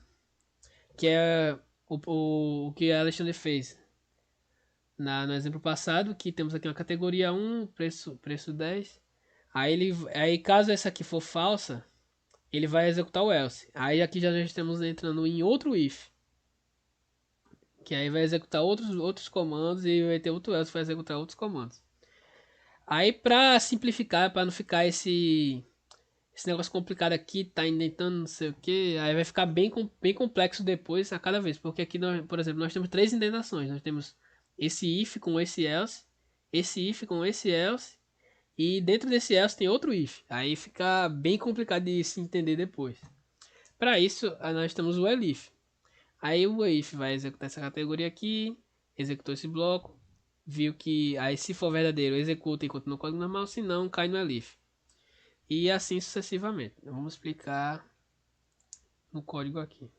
que é o que a Alexandre fez no exemplo passado, que temos aqui uma categoria 1, preço 10. Aí caso essa aqui for falsa, ele vai executar o else. Aí aqui já estamos entrando em outro if, que aí vai executar outros comandos e vai ter outro else que vai executar outros comandos. Aí para simplificar, para não ficar esse esse negócio complicado aqui tá indentando não sei o que, aí vai ficar bem complexo depois a cada vez, porque aqui, nós, por exemplo, nós temos três indentações, nós temos esse if com esse if com esse else, e dentro desse else tem outro if, aí fica bem complicado de se entender depois. Para isso, nós temos o elif. Aí o if vai executar essa categoria aqui, executou esse bloco, viu que aí se for verdadeiro executa e continua no código normal, se não cai no elif. E assim sucessivamente. Vamos explicar no código aqui.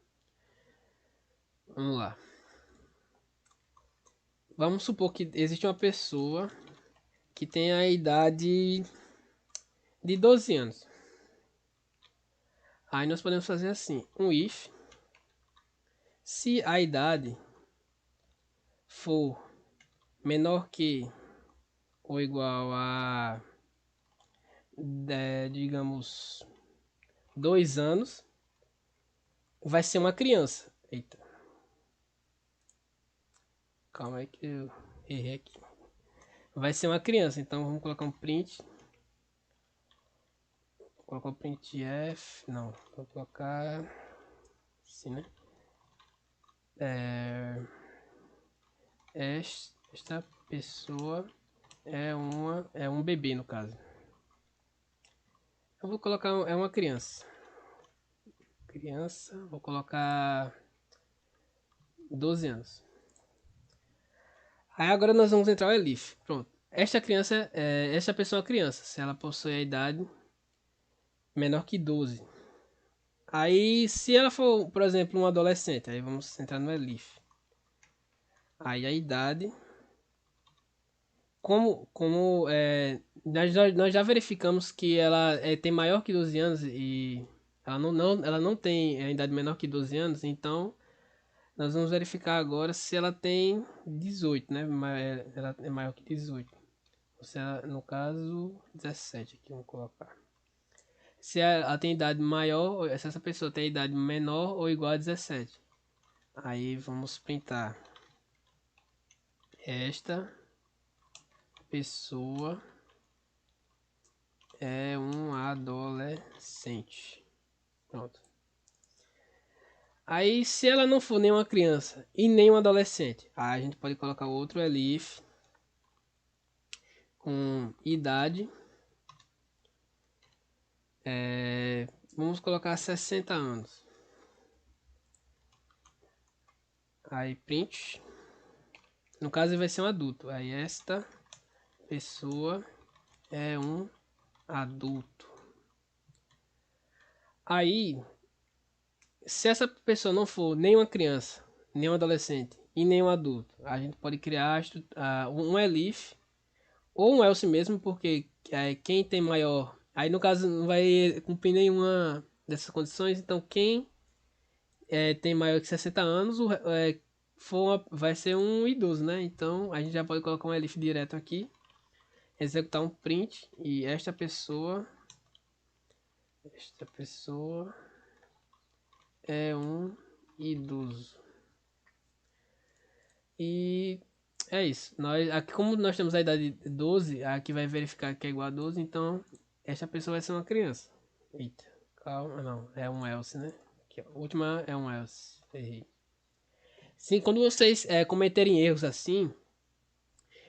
Vamos lá. Vamos supor que existe uma pessoa que tem a idade de 12 anos. Aí nós podemos fazer assim, um if, se a idade for menor que ou igual a, digamos, 2 anos, vai ser uma criança. Eita. Calma aí que eu errei aqui. Vai ser uma criança, então vamos colocar um print. Vou colocar um printf. Não, vou colocar assim, né? Esta pessoa é um bebê, no caso. Eu vou colocar é uma criança. Vou colocar 12 anos. Aí agora nós vamos entrar o elif. Pronto. Esta pessoa é uma criança, se ela possui a idade menor que 12. Aí se ela for, por exemplo, um adolescente, aí vamos entrar no elif. Aí a idade, nós já verificamos que ela tem maior que 12 anos e ela não tem a idade menor que 12 anos, então nós vamos verificar agora se ela tem 18, né? Ela é maior que 18. Ou se ela, no caso, 17 aqui, vamos colocar. Se ela tem idade maior, se essa pessoa tem idade menor ou igual a 17. Aí vamos printar. Esta pessoa é um adolescente. Pronto. Aí se ela não for nem uma criança e nem um adolescente, aí a gente pode colocar outro elif com idade. Vamos colocar 60 anos. Aí print. No caso ele vai ser um adulto. Aí esta pessoa é um adulto. Aí, se essa pessoa não for nem uma criança, nem um adolescente e nem um adulto, a gente pode criar um elif ou um else mesmo, porque quem tem maior, aí no caso não vai cumprir nenhuma dessas condições, então quem tem maior que 60 anos vai ser um idoso, né? Então a gente já pode colocar um elif direto aqui, executar um print e esta pessoa é um idoso. E é isso. Aqui, como nós temos a idade de 12, aqui vai verificar que é igual a 12, então esta pessoa vai ser uma criança. Eita, calma, não, é um else, né? Aqui, a última é um else. Errei. Sim, quando vocês cometerem erros assim,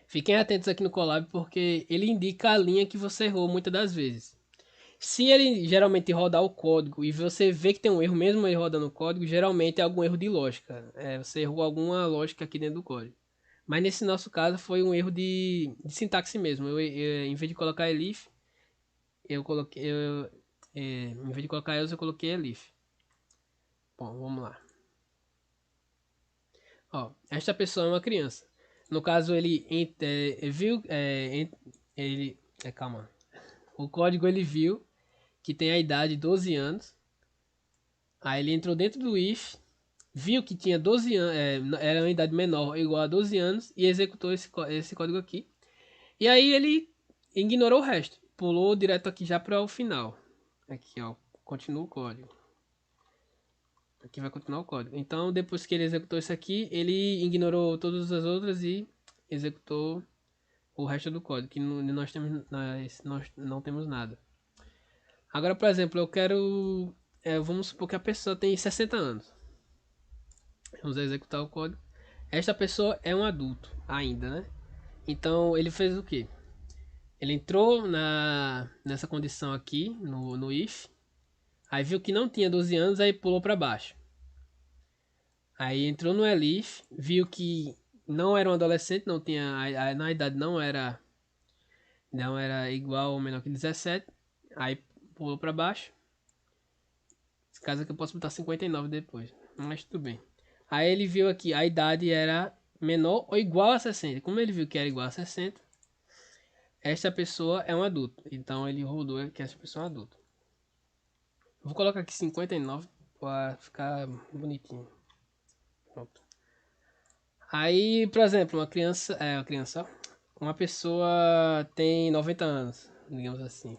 fiquem atentos aqui no Colab, porque ele indica a linha que você errou muitas das vezes. Se ele geralmente rodar o código e você vê que tem um erro, mesmo ele rodando o código, geralmente é algum erro de lógica. Você errou alguma lógica aqui dentro do código. Mas nesse nosso caso foi um erro de sintaxe mesmo. Em vez de colocar elif, em vez de colocar else, eu coloquei elif. Bom, vamos lá. Ó, esta pessoa é uma criança. No caso, ele viu, calma. O código ele viu que tem a idade de 12 anos. Aí ele entrou dentro do if, viu que tinha 12 anos, era uma idade menor ou igual a 12 anos e executou esse código aqui. E aí ele ignorou o resto, pulou direto aqui já para o final. Aqui, ó, continua o código. Aqui vai continuar o código. Então, depois que ele executou isso aqui, ele ignorou todas as outras e executou o resto do código, que nós não temos nada. Agora, por exemplo, eu quero... vamos supor que a pessoa tem 60 anos. Vamos executar o código. Esta pessoa é um adulto ainda, né? Então, ele fez o quê? Ele entrou nessa condição aqui, no if. Aí viu que não tinha 12 anos, aí pulou para baixo. Aí entrou no elif, viu que não era um adolescente, não tinha, na idade não era igual ou menor que 17. Aí pulou para baixo. Esse caso aqui eu posso botar 59 depois, mas tudo bem. Aí ele viu aqui, a idade era menor ou igual a 60. Como ele viu que era igual a 60, esta pessoa é um adulto. Então ele rodou que essa pessoa é um adulto. Vou colocar aqui 59 para ficar bonitinho. Pronto. Aí, por exemplo, uma pessoa tem 90 anos, digamos assim.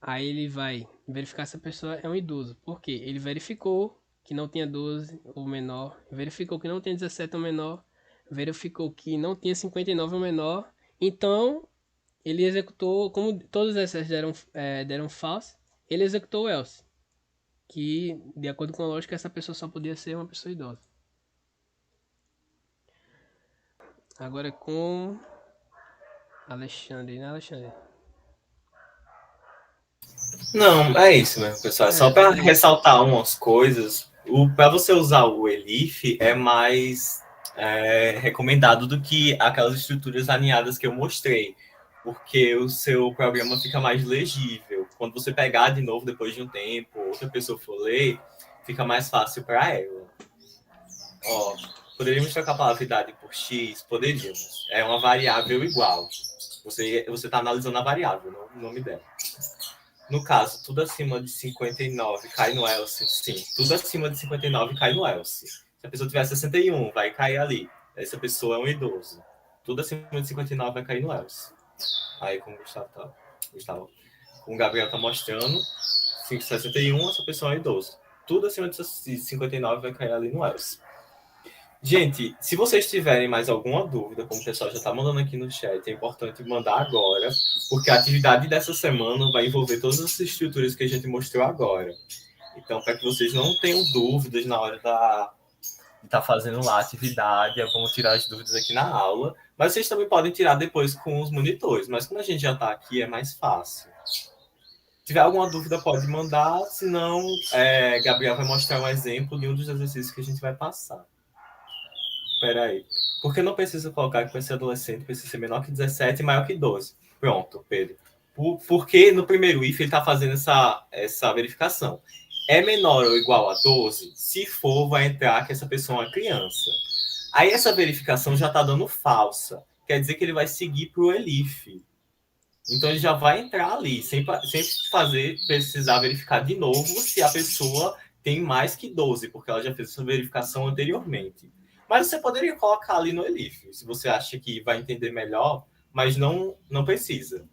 Aí ele vai verificar se a pessoa é um idoso. Por quê? Ele verificou que não tinha 12 ou menor, verificou que não tinha 17 ou menor, verificou que não tinha 59 ou menor. Então, ele executou, como todos esses deram false, ele executou o else. Que, de acordo com a lógica, essa pessoa só podia ser uma pessoa idosa. Agora é com Alexandre, né, Alexandre? Não, é isso mesmo, pessoal. Só para ressaltar umas coisas, para você usar o elif é mais recomendado do que aquelas estruturas alinhadas que eu mostrei, porque o seu programa fica mais legível. Quando você pegar de novo depois de um tempo, outra pessoa for ler, fica mais fácil para ela. Ó, poderíamos trocar a palavra idade por x? Poderíamos. É uma variável igual. Você está analisando a variável, não o nome dela. No caso, tudo acima de 59 cai no else, sim. Tudo acima de 59 cai no else. Se a pessoa tiver 61, vai cair ali. Essa pessoa é um idoso. Tudo acima de 59 vai cair no else. Aí, como o Gabriel está mostrando, 61, essa pessoa é um idoso. Tudo acima de 59 vai cair ali no else. Gente, se vocês tiverem mais alguma dúvida, como o pessoal já está mandando aqui no chat, é importante mandar agora, porque a atividade dessa semana vai envolver todas as estruturas que a gente mostrou agora. Então, para que vocês não tenham dúvidas na hora de estar fazendo lá a atividade, vamos tirar as dúvidas aqui na aula, mas vocês também podem tirar depois com os monitores, mas como a gente já está aqui, é mais fácil. Se tiver alguma dúvida, pode mandar, senão Gabriel vai mostrar um exemplo de um dos exercícios que a gente vai passar. Espera aí. Porque não precisa colocar que vai ser adolescente, precisa ser menor que 17 e maior que 12. Pronto, Pedro. Porque no primeiro if ele está fazendo essa verificação. É menor ou igual a 12? Se for, vai entrar que essa pessoa é uma criança. Aí essa verificação já está dando falsa. Quer dizer que ele vai seguir para o elif. Então ele já vai entrar ali, sem precisar verificar de novo se a pessoa tem mais que 12, porque ela já fez essa verificação anteriormente. Mas você poderia colocar ali no elif, se você acha que vai entender melhor, mas não precisa,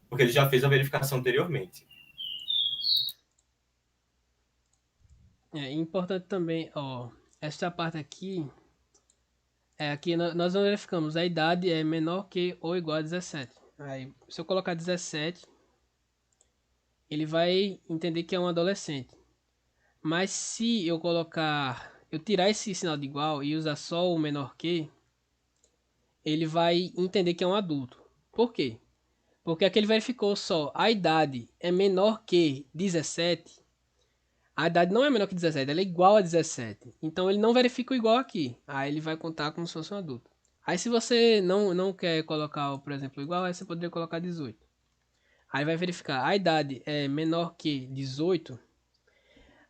porque ele já fez a verificação anteriormente. É importante também, esta parte aqui, aqui nós não verificamos, a idade é menor que ou igual a 17. Aí, se eu colocar 17, ele vai entender que é um adolescente. Mas se eu tirar esse sinal de igual e usar só o menor que, ele vai entender que é um adulto. Por quê? Porque aqui ele verificou só a idade é menor que 17. A idade não é menor que 17, ela é igual a 17. Então ele não verifica o igual aqui. Aí ele vai contar como se fosse um adulto. Aí se você não quer colocar, por exemplo, igual, aí você poderia colocar 18. Aí vai verificar, a idade é menor que 18.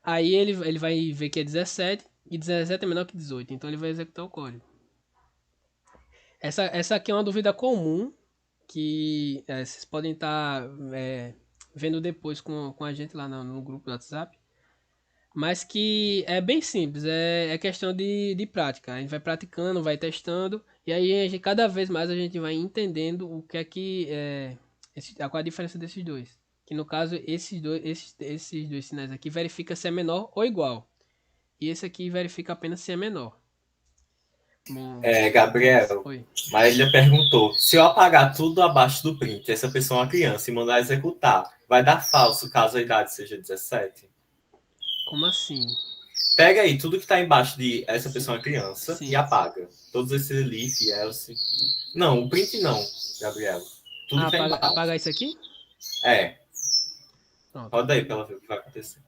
Aí ele vai ver que é 17 e 17 é menor que 18. Então ele vai executar o código. Essa aqui é uma dúvida comum que vocês podem estar vendo depois com a gente lá no grupo do WhatsApp. Mas que é bem simples, é questão de prática. A gente vai praticando, vai testando, e aí cada vez mais a gente vai entendendo o que é que qual a diferença desses dois. Que no caso, esses dois sinais aqui verifica se é menor ou igual. E esse aqui verifica apenas se é menor. Bom, Gabriel, oi. Marília perguntou, se eu apagar tudo abaixo do print, essa pessoa é uma criança, e mandar executar, vai dar falso caso a idade seja 17? Como assim? Pega aí tudo que está embaixo de essa pessoa é criança Sim. e apaga. Todos esses leaf, else. Não, o print não, Gabriel. Tudo que tá embaixo. Apagar isso aqui? É. Pronto. Roda aí pra ela ver o que vai acontecer.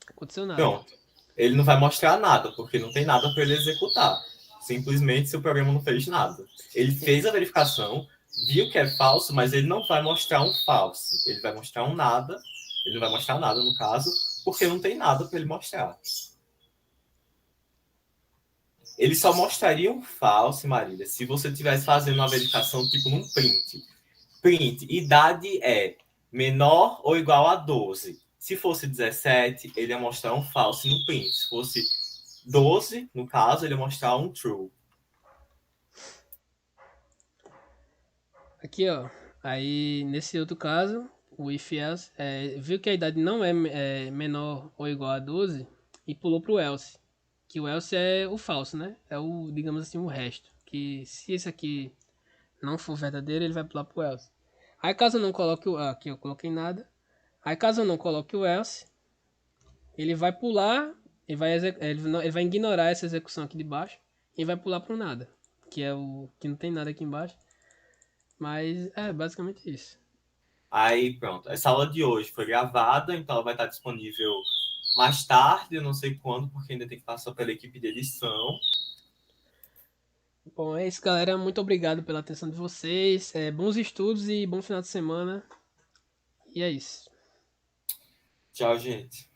Aconteceu nada. Pronto. Ele não vai mostrar nada, porque não tem nada para ele executar. Simplesmente seu programa não fez nada. Ele fez a verificação, viu que é falso, mas ele não vai mostrar um falso. Ele vai mostrar um nada. Ele não vai mostrar nada, no caso, porque não tem nada para ele mostrar. Ele só mostraria um falso, Marília, se você estivesse fazendo uma verificação tipo num print. Print, idade é menor ou igual a 12. Se fosse 17, ele ia mostrar um falso no print. Se fosse 12, no caso, ele ia mostrar um true. Aqui, ó. Aí, nesse outro caso, o if else viu que a idade não é menor ou igual a 12 e pulou pro else. Que o else é o falso, né? É o, digamos assim, o resto. Que se esse aqui não for verdadeiro, ele vai pular pro else. Aí caso eu não coloque o... Aqui eu coloquei nada. Aí caso eu não coloque o else, ele vai pular, ele vai ignorar essa execução aqui de baixo e vai pular pro nada. Que é o que não tem nada aqui embaixo. Mas é basicamente isso. Aí, pronto. Essa aula de hoje foi gravada, então ela vai estar disponível mais tarde, eu não sei quando, porque ainda tem que passar pela equipe de edição. Bom, é isso, galera. Muito obrigado pela atenção de vocês. Bons estudos e bom final de semana. E é isso. Tchau, gente.